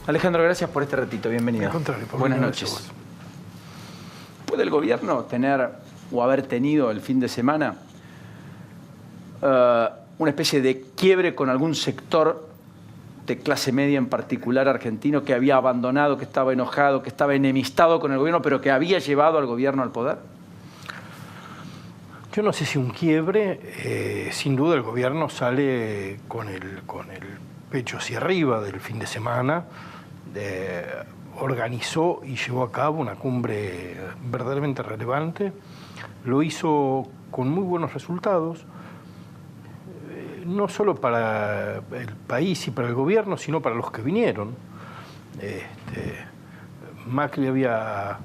Alejandro, gracias por este ratito. Bienvenido. Al contrario, buenas noches. ¿Puede el gobierno tener o haber tenido el fin de semana una especie de quiebre con algún sector de clase media en particular argentino que había abandonado, que estaba enojado, que estaba enemistado con el gobierno, pero que había llevado al gobierno al poder? Yo no sé si un quiebre, sin duda el gobierno sale con el pecho hacia arriba del fin de semana, organizó y llevó a cabo una cumbre verdaderamente relevante, lo hizo con muy buenos resultados, no solo para el país y para el gobierno, sino para los que vinieron. Macri había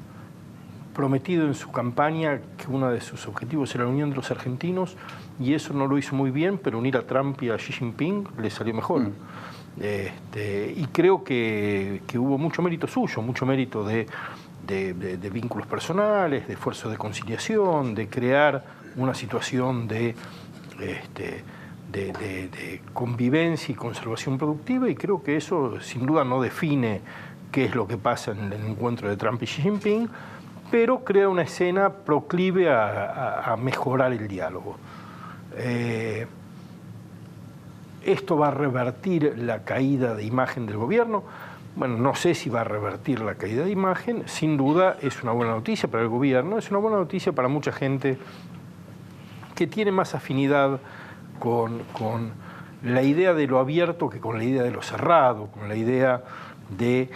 prometido en su campaña que uno de sus objetivos era la unión de los argentinos, y eso no lo hizo muy bien, pero unir a Trump y a Xi Jinping le salió mejor. Y creo que hubo mucho mérito suyo, mucho mérito de vínculos personales, de esfuerzo de conciliación, de crear una situación de convivencia y conservación productiva, y creo que eso sin duda no define qué es lo que pasa en el encuentro de Trump y Xi Jinping, pero crea una escena proclive a mejorar el diálogo. ¿Esto va a revertir la caída de imagen del gobierno? Bueno, no sé si va a revertir la caída de imagen. Sin duda es una buena noticia para el gobierno, es una buena noticia para mucha gente que tiene más afinidad con la idea de lo abierto que con la idea de lo cerrado, con la idea de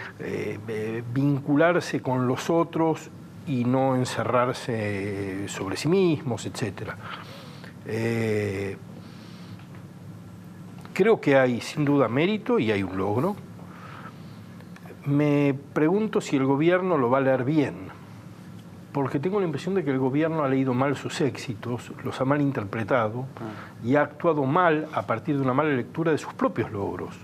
vincularse con los otros y no encerrarse sobre sí mismos, etc. Creo que hay sin duda mérito y hay un logro. Me pregunto si el gobierno lo va a leer bien, porque tengo la impresión de que el gobierno ha leído mal sus éxitos, los ha mal interpretado y ha actuado mal a partir de una mala lectura de sus propios logros.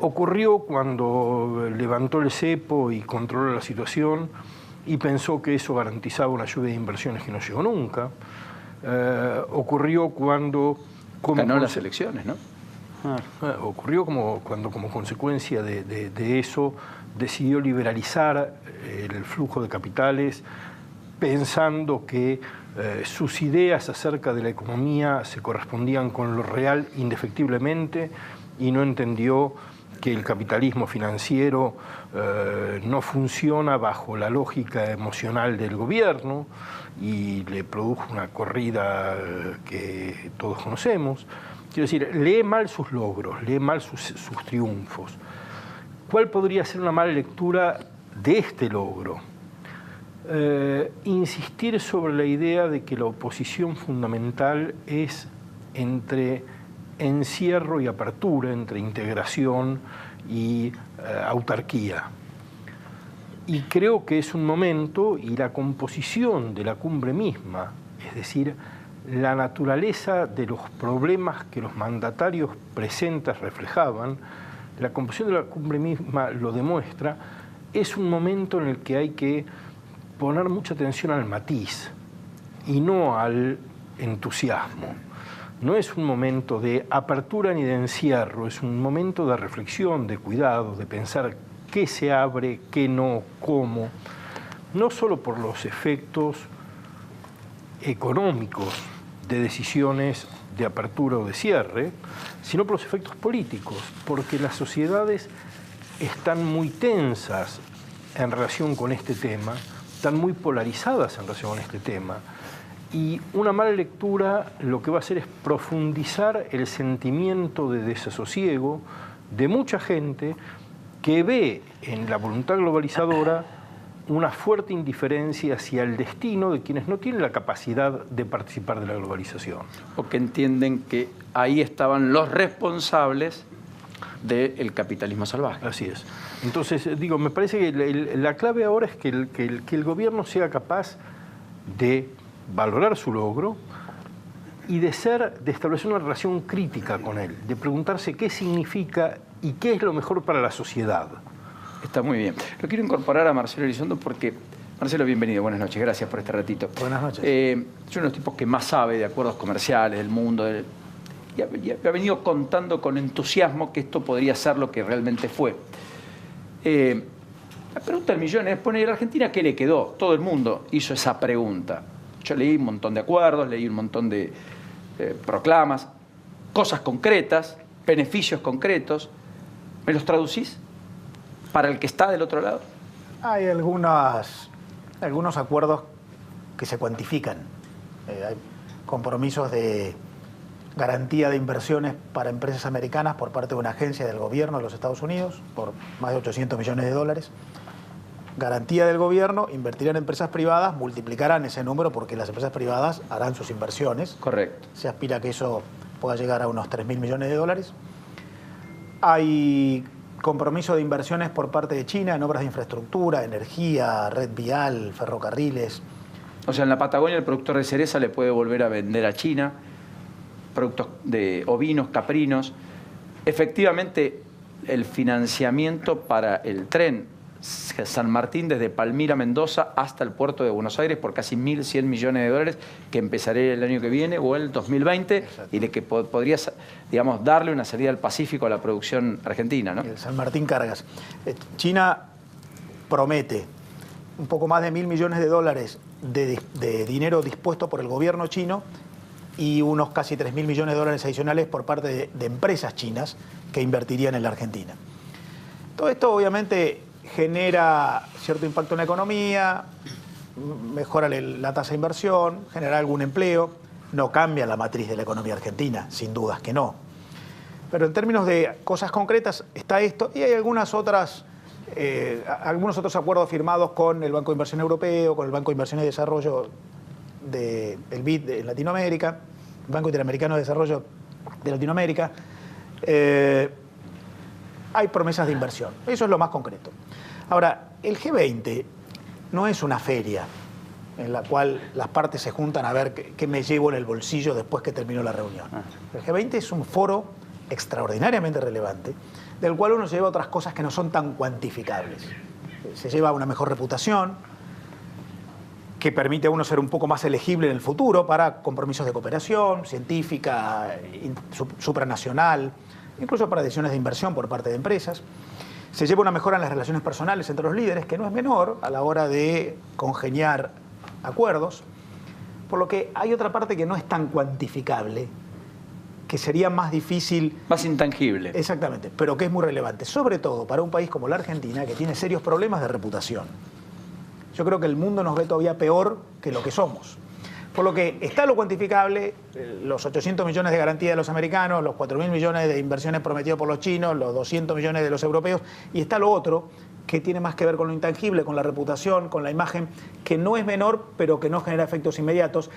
Ocurrió cuando levantó el cepo y controló la situación y pensó que eso garantizaba una lluvia de inversiones que no llegó nunca. Ocurrió cuando... ganó las elecciones, ¿no? Ocurrió cuando como consecuencia de eso decidió liberalizar el flujo de capitales, pensando que sus ideas acerca de la economía se correspondían con lo real indefectiblemente, y no entendió que el capitalismo financiero no funciona bajo la lógica emocional del gobierno, y le produjo una corrida que todos conocemos. Quiero decir, lee mal sus logros, lee mal sus triunfos. ¿Cuál podría ser una mala lectura de este logro? Insistir sobre la idea de que la oposición fundamental es entre encierro y apertura, entre integración y autarquía. Y creo que es un momento, y la composición de la cumbre misma, es decir, la naturaleza de los problemas que los mandatarios presentes reflejaban, la composición de la cumbre misma lo demuestra, es un momento en el que hay que poner mucha atención al matiz y no al entusiasmo. No es un momento de apertura ni de encierro, es un momento de reflexión, de cuidado, de pensar qué se abre, qué no, cómo, no solo por los efectos económicos de decisiones de apertura o de cierre, sino por los efectos políticos, porque las sociedades están muy tensas en relación con este tema, están muy polarizadas en relación con este tema, y una mala lectura lo que va a hacer es profundizar el sentimiento de desasosiego de mucha gente que ve en la voluntad globalizadora una fuerte indiferencia hacia el destino de quienes no tienen la capacidad de participar de la globalización. O que entienden que ahí estaban los responsables del capitalismo salvaje. Así es. Entonces, digo, me parece que la clave ahora es que el gobierno sea capaz de valorar su logro y de establecer una relación crítica con él, de preguntarse qué significa y qué es lo mejor para la sociedad. Está muy bien. Lo quiero incorporar a Marcelo Elizondo porque... Marcelo, bienvenido. Buenas noches. Gracias por este ratito. Buenas noches. Soy uno de los tipos que más sabe de acuerdos comerciales, del mundo. y ha venido contando con entusiasmo que esto podría ser lo que realmente fue. La pregunta del millón es, ¿y a la Argentina qué le quedó? Todo el mundo hizo esa pregunta. Yo leí un montón de acuerdos, leí un montón de proclamas, cosas concretas, beneficios concretos. ¿Me los traducís para el que está del otro lado? Hay algunos acuerdos que se cuantifican. Hay compromisos de garantía de inversiones para empresas americanas por parte de una agencia del gobierno de los Estados Unidos por más de 800 millones de dólares. Garantía del gobierno, invertirán en empresas privadas, multiplicarán ese número porque las empresas privadas harán sus inversiones. Correcto. Se aspira a que eso pueda llegar a unos 3.000 millones de dólares. Hay compromiso de inversiones por parte de China en obras de infraestructura, energía, red vial, ferrocarriles. O sea, en la Patagonia el productor de cereza le puede volver a vender a China productos de ovinos, caprinos. Efectivamente, el financiamiento para el tren San Martín desde Palmira, Mendoza, hasta el puerto de Buenos Aires por casi 1.100 millones de dólares, que empezará el año que viene o el 2020. Exacto. Y de que podría, digamos, darle una salida al Pacífico a la producción argentina, ¿no? El San Martín Cargas. China promete un poco más de 1.000 millones de dólares de dinero dispuesto por el gobierno chino y unos casi 3.000 millones de dólares adicionales por parte de empresas chinas que invertirían en la Argentina. Todo esto obviamente genera cierto impacto en la economía, mejora la tasa de inversión, genera algún empleo, no cambia la matriz de la economía argentina, sin dudas que no. Pero en términos de cosas concretas está esto y hay algunos otros acuerdos firmados con el Banco de Inversión Europeo, con el Banco de Inversión y Desarrollo el BID de Latinoamérica, el Banco Interamericano de Desarrollo de Latinoamérica. Hay promesas de inversión. Eso es lo más concreto. Ahora, el G20 no es una feria en la cual las partes se juntan a ver qué me llevo en el bolsillo después que terminó la reunión. El G20 es un foro extraordinariamente relevante, del cual uno se lleva otras cosas que no son tan cuantificables. Se lleva una mejor reputación, que permite a uno ser un poco más elegible en el futuro para compromisos de cooperación científica, supranacional, incluso para decisiones de inversión por parte de empresas. Se lleva una mejora en las relaciones personales entre los líderes, que no es menor a la hora de congeniar acuerdos, por lo que hay otra parte que no es tan cuantificable, que sería más difícil... Más intangible. Exactamente, pero que es muy relevante, sobre todo para un país como la Argentina, que tiene serios problemas de reputación. Yo creo que el mundo nos ve todavía peor que lo que somos. Por lo que está lo cuantificable, los 800 millones de garantía de los americanos, los 4.000 millones de inversiones prometidos por los chinos, los 200 millones de los europeos, y está lo otro, que tiene más que ver con lo intangible, con la reputación, con la imagen, que no es menor, pero que no genera efectos inmediatos,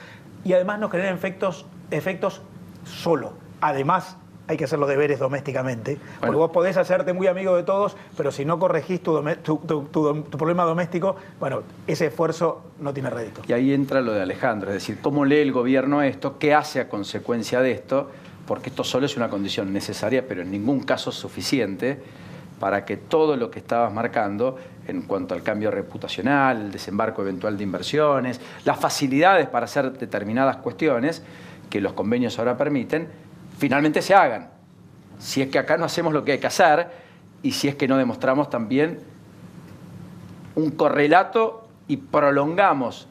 y además no genera efectos solo. Además, hay que hacer los deberes domésticamente, porque vos podés hacerte muy amigo de todos, pero si no corregís tu problema doméstico, bueno, ese esfuerzo no tiene rédito. Y ahí entra lo de Alejandro, es decir, ¿cómo lee el gobierno esto? ¿Qué hace a consecuencia de esto? Porque esto solo es una condición necesaria, pero en ningún caso suficiente para que todo lo que estabas marcando en cuanto al cambio reputacional, el desembarco eventual de inversiones, las facilidades para hacer determinadas cuestiones que los convenios ahora permiten, finalmente se hagan. Si es que acá no hacemos lo que hay que hacer y si es que no demostramos también un correlato y prolongamos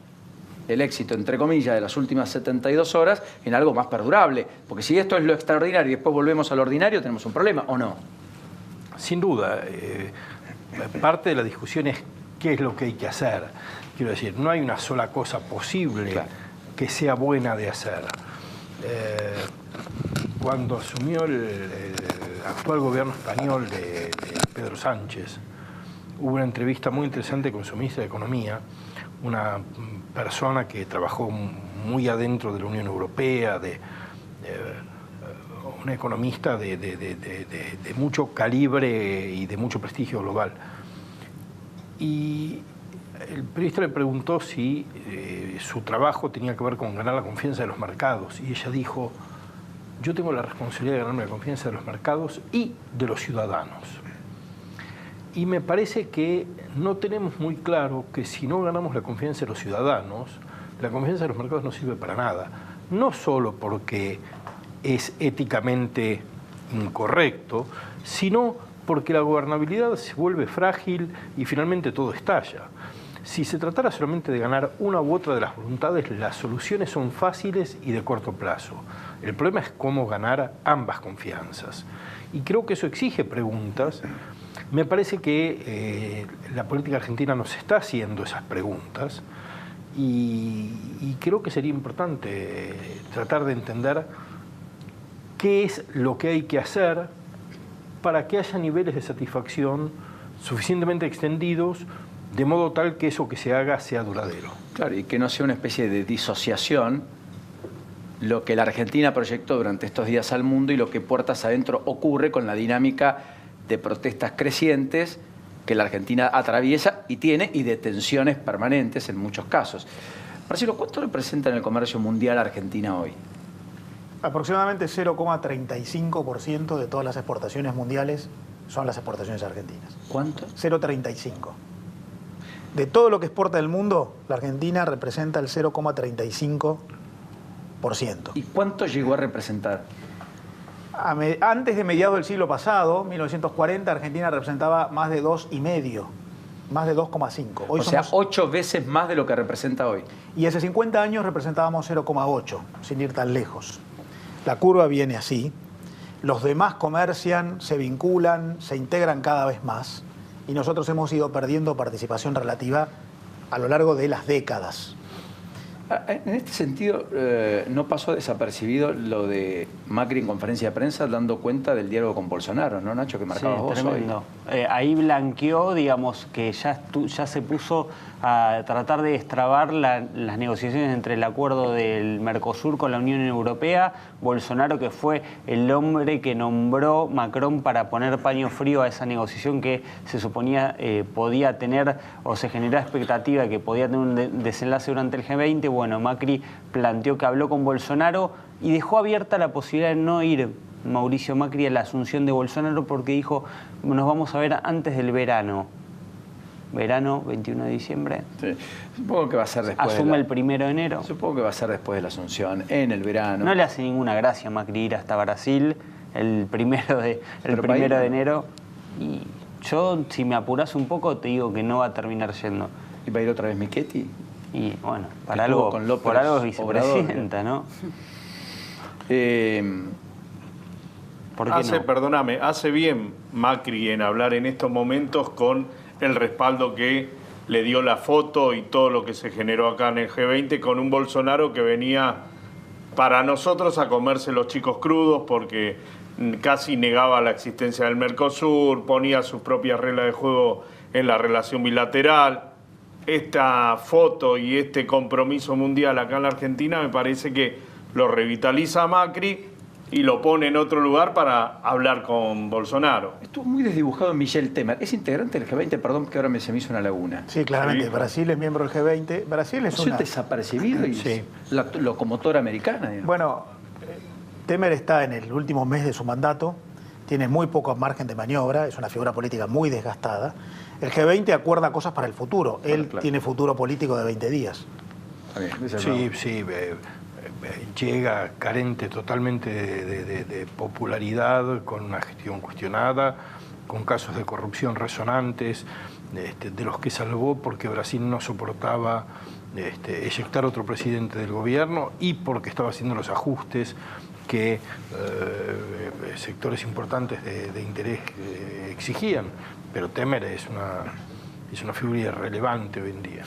el éxito, entre comillas, de las últimas 72 horas en algo más perdurable. Porque si esto es lo extraordinario y después volvemos al ordinario, tenemos un problema, ¿o no? Sin duda. Parte de la discusión es qué es lo que hay que hacer. Quiero decir, no hay una sola cosa posible que sea buena de hacer. Cuando asumió el actual gobierno español de Pedro Sánchez, hubo una entrevista muy interesante con su ministra de Economía, una persona que trabajó muy adentro de la Unión Europea, una economista de mucho calibre y de mucho prestigio global. Y el periodista le preguntó si su trabajo tenía que ver con ganar la confianza de los mercados, y ella dijo: yo tengo la responsabilidad de ganarme la confianza de los mercados y de los ciudadanos. Y me parece que no tenemos muy claro que si no ganamos la confianza de los ciudadanos, la confianza de los mercados no sirve para nada. No solo porque es éticamente incorrecto, sino porque la gobernabilidad se vuelve frágil y finalmente todo estalla. Si se tratara solamente de ganar una u otra de las voluntades, las soluciones son fáciles y de corto plazo. El problema es cómo ganar ambas confianzas. Y creo que eso exige preguntas. Me parece que la política argentina nos está haciendo esas preguntas y creo que sería importante tratar de entender qué es lo que hay que hacer para que haya niveles de satisfacción suficientemente extendidos de modo tal que eso que se haga sea duradero. Claro, y que no sea una especie de disociación lo que la Argentina proyectó durante estos días al mundo y lo que puertas adentro ocurre con la dinámica de protestas crecientes que la Argentina atraviesa y tiene, y de tensiones permanentes en muchos casos. Marcelo, ¿cuánto representa en el comercio mundial Argentina hoy? Aproximadamente 0,35% de todas las exportaciones mundiales son las exportaciones argentinas. ¿Cuánto? 0,35%. De todo lo que exporta el mundo, la Argentina representa el 0,35%. ¿Y cuánto llegó a representar? Antes de mediados del siglo pasado, 1940, Argentina representaba más de 2,5%, más de 2,5%. O sea, 8 veces más de lo que representa hoy. Y hace 50 años representábamos 0,8%, sin ir tan lejos. La curva viene así. Los demás comercian, se vinculan, se integran cada vez más. Y nosotros hemos ido perdiendo participación relativa a lo largo de las décadas. En este sentido, no pasó desapercibido lo de Macri en conferencia de prensa dando cuenta del diálogo con Bolsonaro, ¿no, Nacho? Que marcabas vos tremendo. Ahí blanqueó, digamos, que ya se puso a tratar de destrabar las negociaciones entre el acuerdo del Mercosur con la Unión Europea. Bolsonaro, que fue el hombre que nombró Macron para poner paño frío a esa negociación que se suponía podía tener, o se generaba expectativa que podía tener un desenlace durante el G20. Bueno, Macri planteó que habló con Bolsonaro y dejó abierta la posibilidad de no ir Mauricio Macri a la asunción de Bolsonaro, porque dijo, nos vamos a ver antes del verano. Verano, 21 de diciembre. Sí. Supongo que va a ser después. Asume el 1 de enero. Supongo que va a ser después de la asunción, en el verano. No le hace ninguna gracia a Macri ir hasta Brasil el primero de enero. Y yo, si me apuras un poco, te digo que no va a terminar yendo. ¿Y va a ir otra vez Michetti? Y bueno, por algo es vicepresidenta, ¿no? ¿Por qué no? Perdóname, hace bien Macri en hablar en estos momentos con el respaldo que le dio la foto y todo lo que se generó acá en el G20 con un Bolsonaro que venía para nosotros a comerse los chicos crudos porque casi negaba la existencia del Mercosur, ponía sus propias reglas de juego en la relación bilateral. Esta foto y este compromiso mundial acá en la Argentina me parece que lo revitaliza a Macri y lo pone en otro lugar para hablar con Bolsonaro. Estuvo muy desdibujado Michel Temer. ¿Es integrante del G20? Perdón, que ahora se me hizo una laguna. Sí, claramente. Sí. Brasil es miembro del G20. Brasil es una... desapercibido y sí. La locomotora americana. Digamos. Bueno, Temer está en el último mes de su mandato, tiene muy poco margen de maniobra, es una figura política muy desgastada. El G20 acuerda cosas para el futuro. Él tiene futuro político de 20 días. Sí. Llega carente totalmente de popularidad, con una gestión cuestionada, con casos de corrupción resonantes, de los que salvó porque Brasil no soportaba eyectar otro presidente del gobierno y porque estaba haciendo los ajustes que sectores importantes de interés exigían. Pero Temer es una figura irrelevante hoy en día.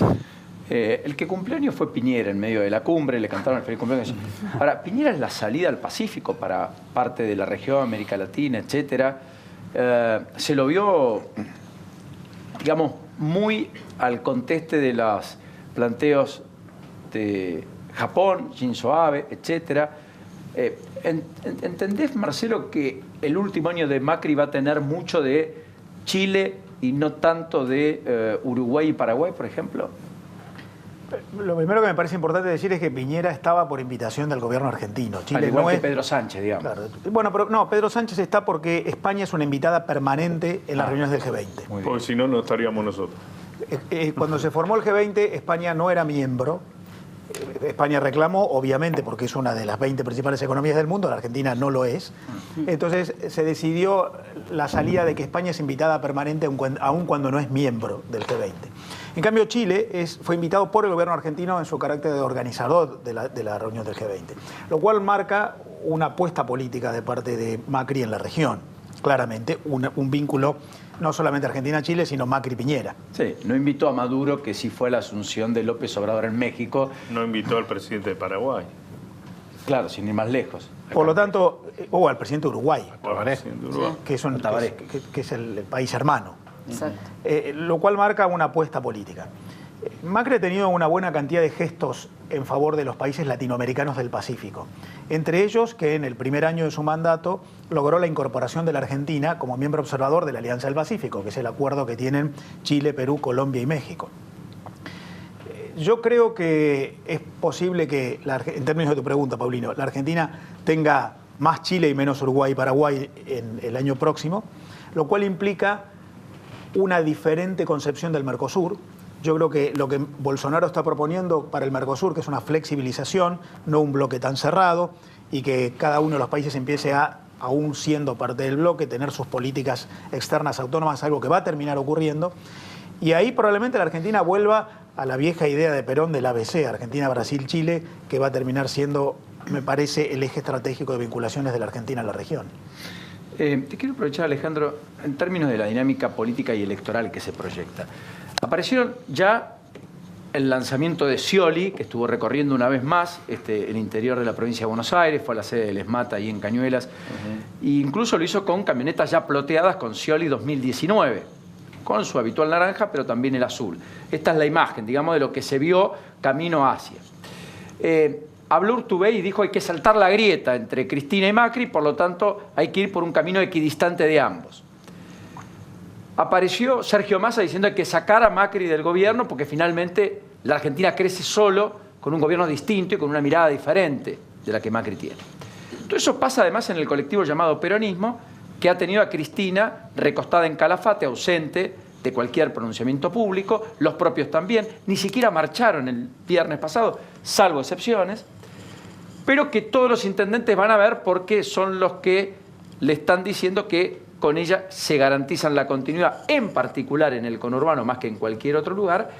El que cumplió años fue Piñera en medio de la cumbre, le cantaron el feliz cumpleaños. Ahora, Piñera es la salida al Pacífico para parte de la región, América Latina, etcétera. Se lo vio, digamos, muy al conteste de los planteos de Japón, Shinzo Abe, etcétera. ¿Entendés, Marcelo, que el último año de Macri va a tener mucho de Chile y no tanto de Uruguay y Paraguay, por ejemplo? Lo primero que me parece importante decir es que Piñera estaba por invitación del gobierno argentino. Chile al igual no que es... Pedro Sánchez, digamos. Claro. Bueno, pero no, Pedro Sánchez está porque España es una invitada permanente en las reuniones del G20. Porque si no, no estaríamos nosotros. Cuando se formó el G20, España no era miembro España reclamó, obviamente, porque es una de las 20 principales economías del mundo, la Argentina no lo es. Entonces se decidió la salida de que España es invitada permanente aun cuando no es miembro del G20. En cambio, Chile fue invitado por el gobierno argentino en su carácter de organizador de la reunión del G20, lo cual marca una apuesta política de parte de Macri en la región. Claramente, un vínculo no solamente Argentina-Chile, sino Macri-Piñera. Sí, no invitó a Maduro, que sí fue a la asunción de López Obrador en México. No invitó al presidente de Paraguay. Claro, sin ir más lejos. Por lo tanto, o al presidente de Uruguay, que es el país hermano. Exacto. Lo cual marca una apuesta política. Macri ha tenido una buena cantidad de gestos en favor de los países latinoamericanos del Pacífico. Entre ellos, que en el primer año de su mandato logró la incorporación de la Argentina como miembro observador de la Alianza del Pacífico, que es el acuerdo que tienen Chile, Perú, Colombia y México. Yo creo que es posible que, en términos de tu pregunta, Paulino, la Argentina tenga más Chile y menos Uruguay y Paraguay en el año próximo, lo cual implica una diferente concepción del Mercosur. Yo creo que lo que Bolsonaro está proponiendo para el Mercosur, que es una flexibilización, no un bloque tan cerrado, y que cada uno de los países empiece aún siendo parte del bloque, tener sus políticas externas autónomas, algo que va a terminar ocurriendo. Y ahí probablemente la Argentina vuelva a la vieja idea de Perón del ABC, Argentina, Brasil, Chile, que va a terminar siendo, me parece, el eje estratégico de vinculaciones de la Argentina a la región. Te quiero aprovechar, Alejandro, en términos de la dinámica política y electoral que se proyecta. Aparecieron ya el lanzamiento de Scioli, que estuvo recorriendo una vez más el interior de la provincia de Buenos Aires, fue a la sede del ESMAT ahí en Cañuelas, e incluso lo hizo con camionetas ya ploteadas con Scioli 2019, con su habitual naranja, pero también el azul. Esta es la imagen, digamos, de lo que se vio camino a Asia. Habló Urtubey y dijo hay que saltar la grieta entre Cristina y Macri, por lo tanto hay que ir por un camino equidistante de ambos. Apareció Sergio Massa diciendo hay que sacar a Macri del gobierno porque finalmente la Argentina crece solo con un gobierno distinto y con una mirada diferente de la que Macri tiene. Todo eso pasa además en el colectivo llamado peronismo, que ha tenido a Cristina recostada en Calafate, ausente de cualquier pronunciamiento público, los propios también, ni siquiera marcharon el viernes pasado, salvo excepciones, pero que todos los intendentes van a ver porque son los que le están diciendo que con ella se garantizan la continuidad, en particular en el conurbano, más que en cualquier otro lugar,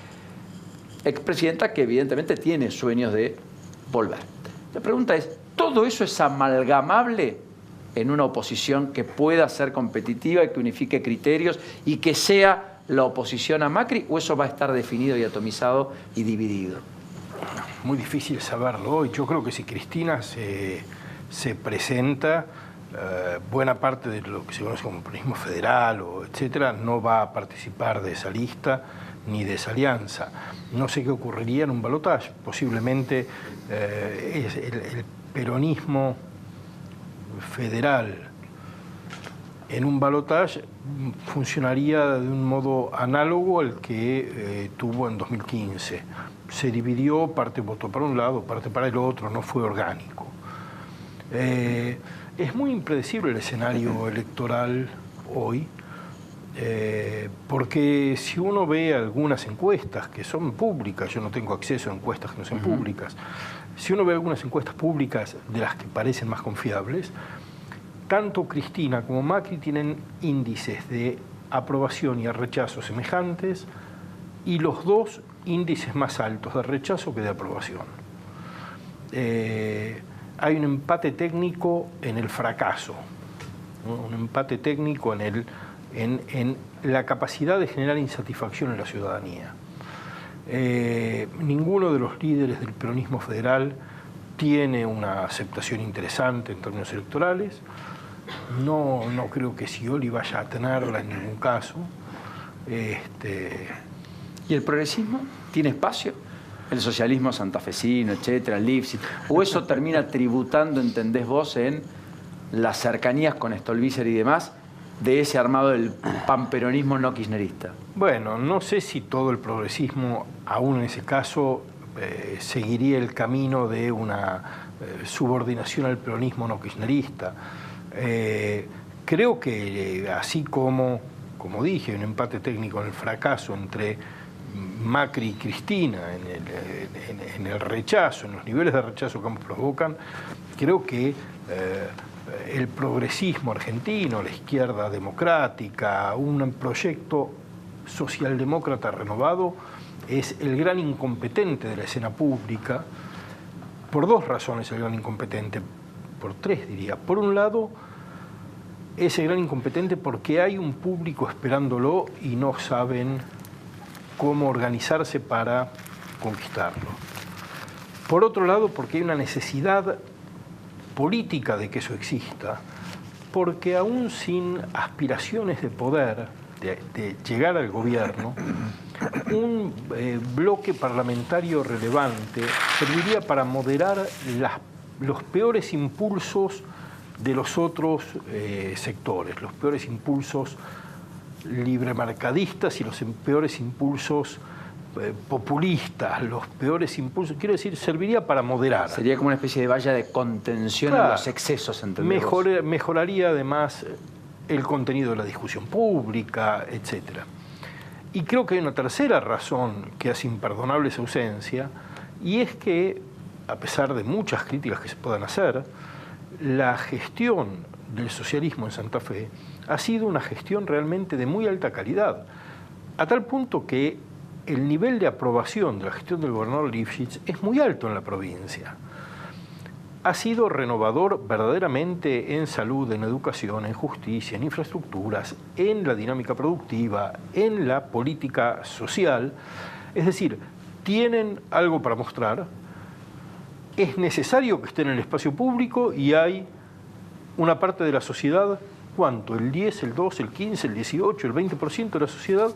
expresidenta que evidentemente tiene sueños de volver. La pregunta es, ¿todo eso es amalgamable en una oposición que pueda ser competitiva y que unifique criterios y que sea la oposición a Macri, o eso va a estar definido y atomizado y dividido? Muy difícil saberlo hoy. Yo creo que si Cristina se presenta, buena parte de lo que se conoce como peronismo federal o etcétera no va a participar de esa lista ni de esa alianza. No sé qué ocurriría en un balotaje. Posiblemente el peronismo federal en un balotaje funcionaría de un modo análogo al que tuvo en 2015. Se dividió, parte votó para un lado, parte para el otro, no fue orgánico. Es muy impredecible el escenario electoral hoy, porque si uno ve algunas encuestas que son públicas, yo no tengo acceso a encuestas que no sean públicas, si uno ve algunas encuestas públicas de las que parecen más confiables, tanto Cristina como Macri tienen índices de aprobación y de rechazo semejantes y los dos índices más altos de rechazo que de aprobación. Hay un empate técnico en el fracaso, ¿no? Un empate técnico en la capacidad de generar insatisfacción en la ciudadanía. Ninguno de los líderes del peronismo federal tiene una aceptación interesante en términos electorales. No creo que Scioli vaya a tenerla en ningún caso. ¿Y el progresismo tiene espacio? El socialismo santafesino, etcétera, Lipschitz, o eso termina tributando, entendés vos, en las cercanías con Stolbizer y demás, de ese armado del panperonismo no kirchnerista? Bueno, no sé si todo el progresismo, aún en ese caso, seguiría el camino de una subordinación al peronismo no kirchnerista. Creo que así como dije, un empate técnico en el fracaso entre Macri y Cristina en el rechazo, en los niveles de rechazo que ambos provocan, creo que el progresismo argentino, la izquierda democrática, un proyecto socialdemócrata renovado, es el gran incompetente de la escena pública, por dos razones el gran incompetente, por tres diría. Por un lado, es el gran incompetente porque hay un público esperándolo y no saben cómo organizarse para conquistarlo. Por otro lado, porque hay una necesidad política de que eso exista, porque aún sin aspiraciones de poder, de llegar al gobierno, un bloque parlamentario relevante serviría para moderar los peores impulsos de los otros sectores, los peores impulsos libremercadistas y los peores impulsos populistas, los peores impulsos, quiero decir, serviría para moderar. Sería como una especie de valla de contención, claro, a los excesos, ¿entendés? Mejoraría además el contenido de la discusión pública, etc. Y creo que hay una tercera razón que hace imperdonable esa ausencia, y es que, a pesar de muchas críticas que se puedan hacer, la gestión del socialismo en Santa Fe ha sido una gestión realmente de muy alta calidad, a tal punto que el nivel de aprobación de la gestión del gobernador Lifschitz es muy alto en la provincia. Ha sido renovador verdaderamente en salud, en educación, en justicia, en infraestructuras, en la dinámica productiva, en la política social. Es decir, tienen algo para mostrar, es necesario que estén en el espacio público y hay una parte de la sociedad, ¿cuánto? El 10, el 12, el 15, el 18, el 20% de la sociedad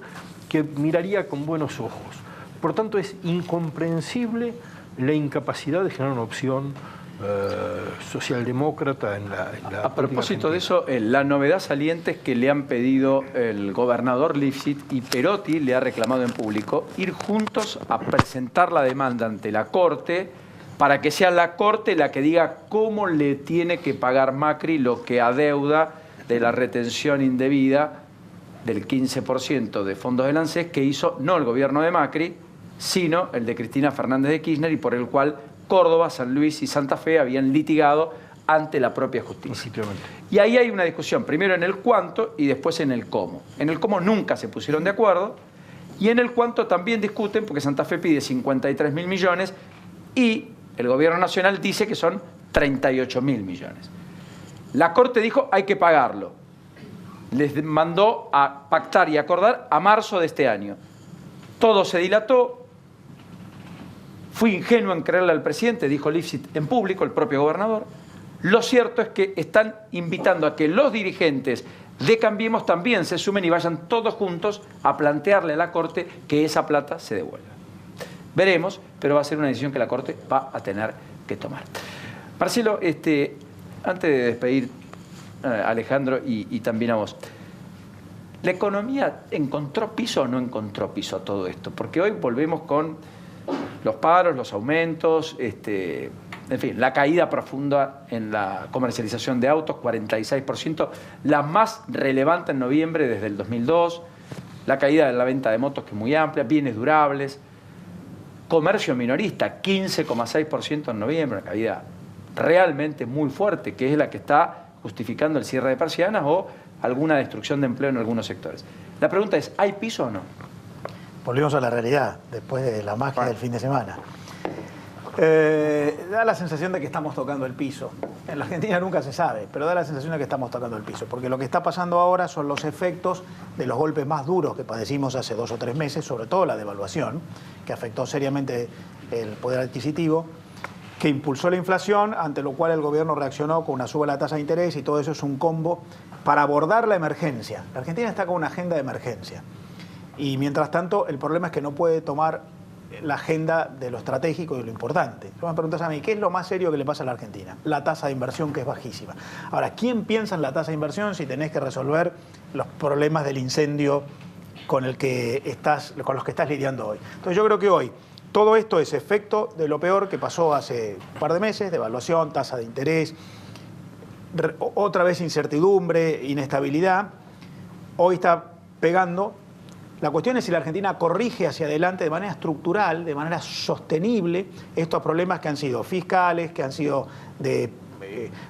que miraría con buenos ojos. Por tanto, es incomprensible la incapacidad de generar una opción socialdemócrata en la A propósito de eso, la novedad saliente es que le han pedido el gobernador Lifschitz y Perotti le ha reclamado en público ir juntos a presentar la demanda ante la Corte para que sea la Corte la que diga cómo le tiene que pagar Macri lo que adeuda de la retención indebida del 15% de fondos del ANSES que hizo no el gobierno de Macri, sino el de Cristina Fernández de Kirchner, y por el cual Córdoba, San Luis y Santa Fe habían litigado ante la propia justicia. Y ahí hay una discusión, primero en el cuánto y después en el cómo. En el cómo nunca se pusieron de acuerdo, y en el cuánto también discuten, porque Santa Fe pide 53.000 millones y el gobierno nacional dice que son 38.000 millones. La Corte dijo hay que pagarlo. Les mandó a pactar y acordar a marzo de este año. Todo se dilató. Fui ingenuo en creerle al presidente, dijo Lifschitz en público, el propio gobernador. Lo cierto es que están invitando a que los dirigentes de Cambiemos también se sumen y vayan todos juntos a plantearle a la Corte que esa plata se devuelva. Veremos, pero va a ser una decisión que la Corte va a tener que tomar. Marcelo, antes de despedir a Alejandro y también a vos, ¿la economía encontró piso o no encontró piso a todo esto? Porque hoy volvemos con los paros, los aumentos, en fin, la caída profunda en la comercialización de autos, 46%, la más relevante en noviembre desde el 2002, la caída de la venta de motos que es muy amplia, bienes durables, comercio minorista, 15,6% en noviembre, una caída realmente muy fuerte, que es la que está justificando el cierre de persianas o alguna destrucción de empleo en algunos sectores. La pregunta es, ¿hay piso o no? Volvimos a la realidad, después de la magia del fin de semana. Da la sensación de que estamos tocando el piso. En la Argentina nunca se sabe, pero da la sensación de que estamos tocando el piso, porque lo que está pasando ahora son los efectos de los golpes más duros que padecimos hace 2 o 3 meses, sobre todo la devaluación, que afectó seriamente el poder adquisitivo, que impulsó la inflación, ante lo cual el gobierno reaccionó con una suba de la tasa de interés, y todo eso es un combo para abordar la emergencia. La Argentina está con una agenda de emergencia. Y mientras tanto, el problema es que no puede tomar la agenda de lo estratégico y de lo importante. Tú me preguntas a mí, ¿qué es lo más serio que le pasa a la Argentina? La tasa de inversión, que es bajísima. Ahora, ¿quién piensa en la tasa de inversión si tenés que resolver los problemas del incendio con los que estás lidiando hoy? Entonces yo creo que hoy todo esto es efecto de lo peor que pasó hace un par de meses, devaluación, tasa de interés, otra vez incertidumbre, inestabilidad. Hoy está pegando La cuestión es si la Argentina corrige hacia adelante de manera estructural, de manera sostenible, estos problemas que han sido fiscales, que han sido de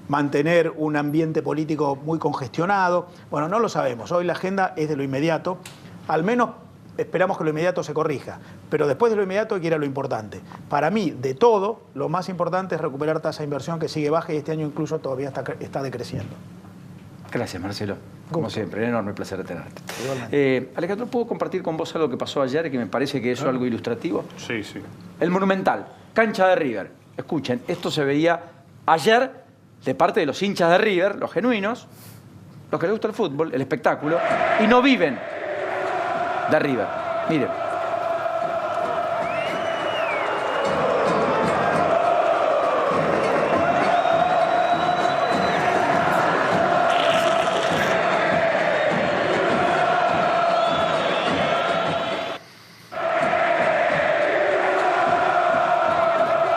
mantener un ambiente político muy congestionado. Bueno, no lo sabemos. Hoy la agenda es de lo inmediato. Al menos esperamos que lo inmediato se corrija. Pero después de lo inmediato hay que ir a lo importante. Para mí, de todo, lo más importante es recuperar tasa de inversión que sigue baja y este año incluso todavía está decreciendo. Gracias, Marcelo. Como siempre, un enorme placer tenerte. Alejandro, ¿puedo compartir con vos algo que pasó ayer y que me parece que es algo ilustrativo? Sí, sí. El Monumental, cancha de River. Escuchen, esto se veía ayer de parte de los hinchas de River, los genuinos, los que les gusta el fútbol, el espectáculo, y no viven de River. Miren.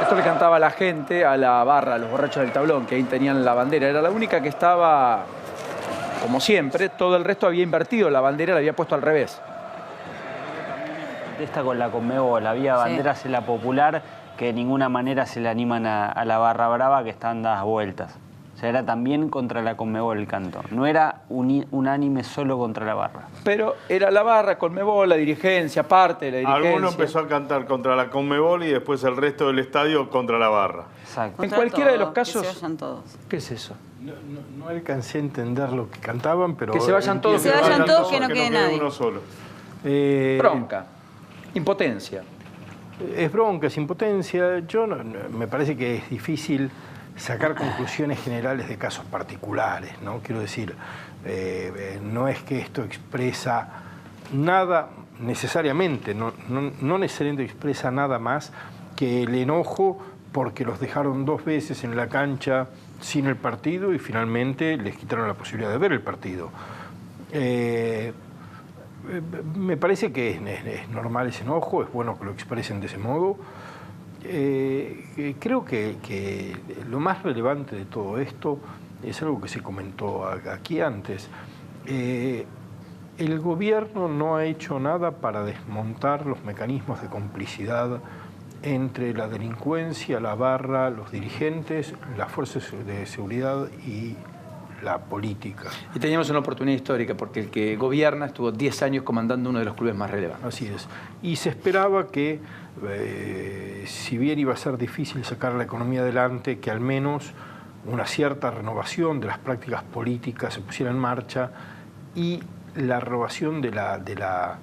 Esto le cantaba la gente a la barra, a los borrachos del tablón, que ahí tenían la bandera. Era la única que estaba, como siempre, todo el resto había invertido la bandera, la había puesto al revés. Esta con la Conmebol, había banderas en la Popular que de ninguna manera se le animan a la barra brava, que están dadas vueltas. O sea, era también contra la Conmebol el canto. No era unánime solo contra la barra. Pero era la barra, Conmebol, la dirigencia, parte de la dirigencia. Alguno empezó a cantar contra la Conmebol y después el resto del estadio contra la barra. Exacto. En cualquiera de los casos... Que se vayan todos. ¿Qué es eso? No alcancé a entender lo que cantaban, pero... Que se vayan todos. Que se vayan todos, que no quede nadie. Uno solo. Bronca, impotencia. Es bronca, es impotencia. Me parece que es difícil sacar conclusiones generales de casos particulares, ¿no? Quiero decir, no es que esto expresa nada necesariamente, no necesariamente expresa nada más que el enojo porque los dejaron 2 veces en la cancha sin el partido y finalmente les quitaron la posibilidad de ver el partido. Me parece que es normal ese enojo, es bueno que lo expresen de ese modo. Creo que lo más relevante de todo esto es algo que se comentó aquí antes. El gobierno no ha hecho nada para desmontar los mecanismos de complicidad entre la delincuencia, la barra, los dirigentes, las fuerzas de seguridad y la política. Y teníamos una oportunidad histórica porque el que gobierna estuvo 10 años comandando uno de los clubes más relevantes. Así es. Y se esperaba que, si bien iba a ser difícil sacar la economía adelante, que al menos una cierta renovación de las prácticas políticas se pusiera en marcha y la renovación de la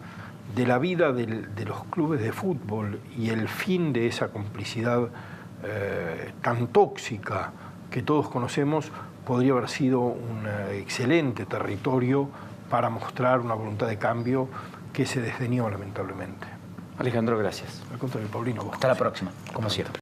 vida de los clubes de fútbol y el fin de esa complicidad tan tóxica que todos conocemos podría haber sido un excelente territorio para mostrar una voluntad de cambio que se desdeñó lamentablemente. Alejandro, gracias. Al contrario, Paulino, vos. Hasta la próxima, como siempre.